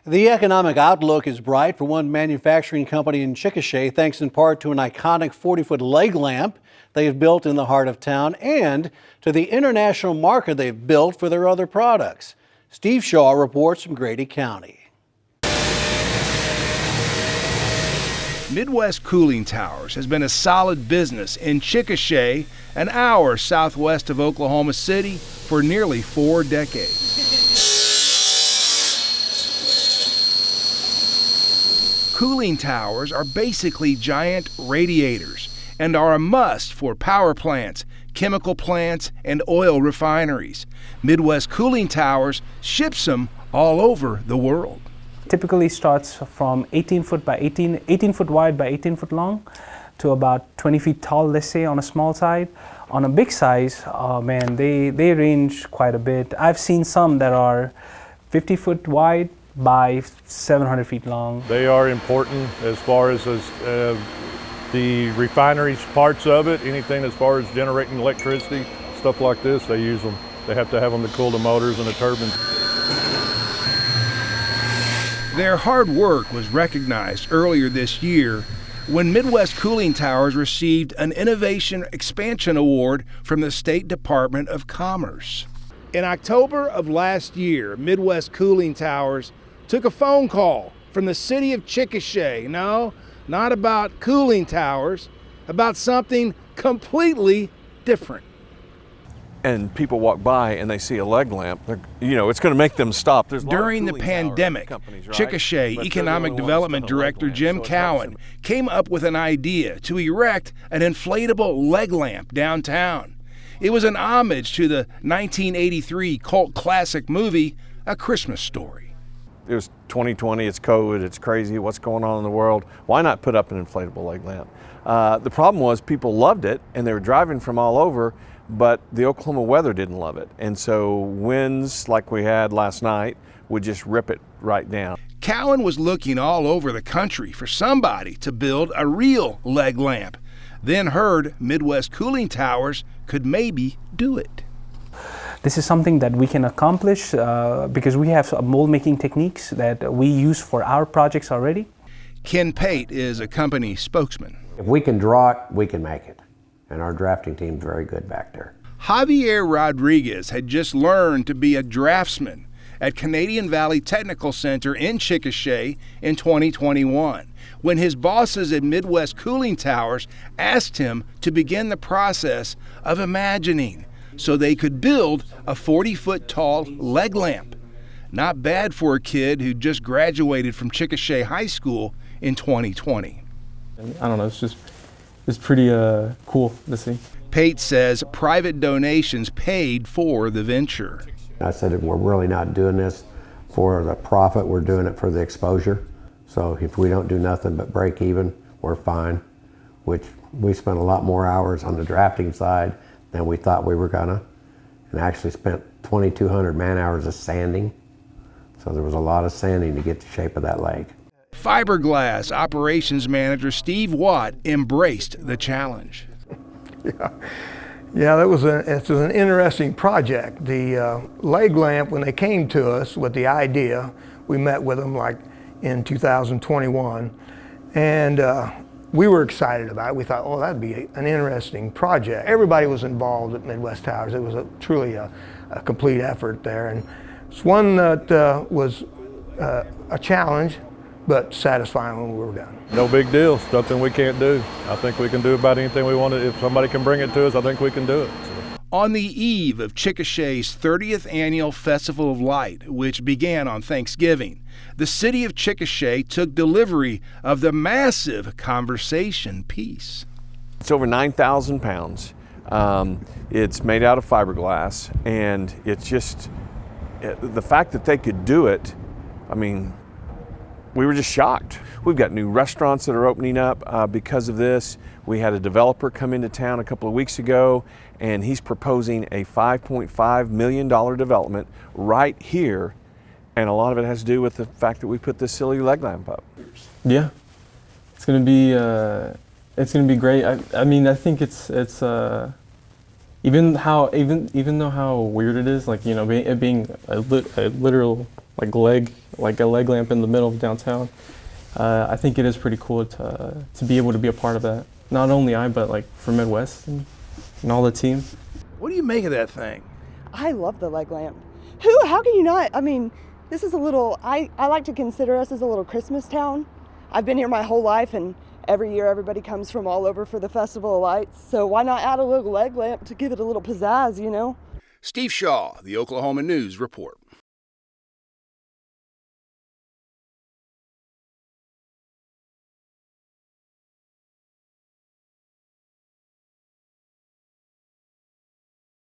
The economic outlook is bright for one manufacturing company in Chickasha, thanks in part to an iconic 40-foot leg lamp they have built in the heart of town and to the international market they've built for their other products. Steve Shaw reports from Grady County. Midwest Cooling Towers has been a solid business in Chickasha, an hour southwest of Oklahoma City, for nearly 4 decades. Cooling towers are basically giant radiators and are a must for power plants, chemical plants, and oil refineries. Midwest Cooling Towers ships them all over the world. Typically starts from 18 foot wide by 18 foot long to about 20 feet tall, let's say, on a small side. On a big size, oh man, they range quite a bit. I've seen some that are 50 foot wide by 700 feet long. They are important as far as the refineries parts of it, anything as far as generating electricity, stuff like this, they use them. They have to have them to cool the motors and the turbines. Their hard work was recognized earlier this year when Midwest Cooling Towers received an Innovation Expansion Award from the State Department of Commerce. In October of last year, Midwest Cooling Towers took a phone call from the city of Chickasha. No, not about cooling towers, about something completely different. And people walk by and they see a leg lamp, it's going to make them stop. During the pandemic, Chickasha Economic Development Director Jim Cowan came up with an idea to erect an inflatable leg lamp downtown. It was an homage to the 1983 cult classic movie, A Christmas Story. It was 2020, it's COVID, it's crazy, what's going on in the world? Why not put up an inflatable leg lamp? The problem was people loved it and they were driving from all over, but the Oklahoma weather didn't love it. And so winds like we had last night would just rip it right down. Cowan was looking all over the country for somebody to build a real leg lamp, then heard Midwest Cooling Towers could maybe do it. This is something that we can accomplish because we have mold making techniques that we use for our projects already. Ken Pate is a company spokesman. If we can draw it, we can make it. And our drafting team's very good back there. Javier Rodriguez had just learned to be a draftsman at Canadian Valley Technical Center in Chickasha in 2021 when his bosses at Midwest Cooling Towers asked him to begin the process of imagining so they could build a 40-foot tall leg lamp. Not bad for a kid who just graduated from Chickasha High School in 2020. I don't know, it's pretty cool to see. Pate says private donations paid for the venture. I said, we're really not doing this for the profit, we're doing it for the exposure. So if we don't do nothing but break even, we're fine, which we spent a lot more hours on the drafting side than we thought we were gonna, and actually spent 2,200 man hours of sanding. So there was a lot of sanding to get the shape of that leg. Fiberglass operations manager Steve Watt embraced the challenge. Yeah, it was an interesting project. The leg lamp, when they came to us with the idea, we met with them like in 2021, and we were excited about it. We thought, oh, that'd be an interesting project. Everybody was involved at Midwest Towers. It was truly a complete effort there, and it's one that was a challenge, but satisfying when we were done. No big deal, something we can't do. I think we can do about anything we want. If somebody can bring it to us, I think we can do it. On the eve of Chickasha's 30th annual Festival of Light, which began on Thanksgiving, the city of Chickasha took delivery of the massive conversation piece. It's over 9,000 pounds. It's made out of fiberglass, and it's just, the fact that they could do it, we were just shocked. We've got new restaurants that are opening up because of this. We had a developer come into town a couple of weeks ago, and he's proposing a $5.5 million development right here, and a lot of it has to do with the fact that we put this silly leg lamp up. Yeah, it's gonna be great. I think it's even though how weird it is, it being a literal like a leg lamp in the middle of downtown. I think it is pretty cool to be able to be a part of that. Not only I, but like for Midwest and all the team. What do you make of that thing? I love the leg lamp. How can you not? I mean, this is a little, I like to consider us as a little Christmas town. I've been here my whole life, and every year everybody comes from all over for the Festival of Lights. So why not add a little leg lamp to give it a little pizzazz, you know? Steve Shaw, the Oklahoma News Report.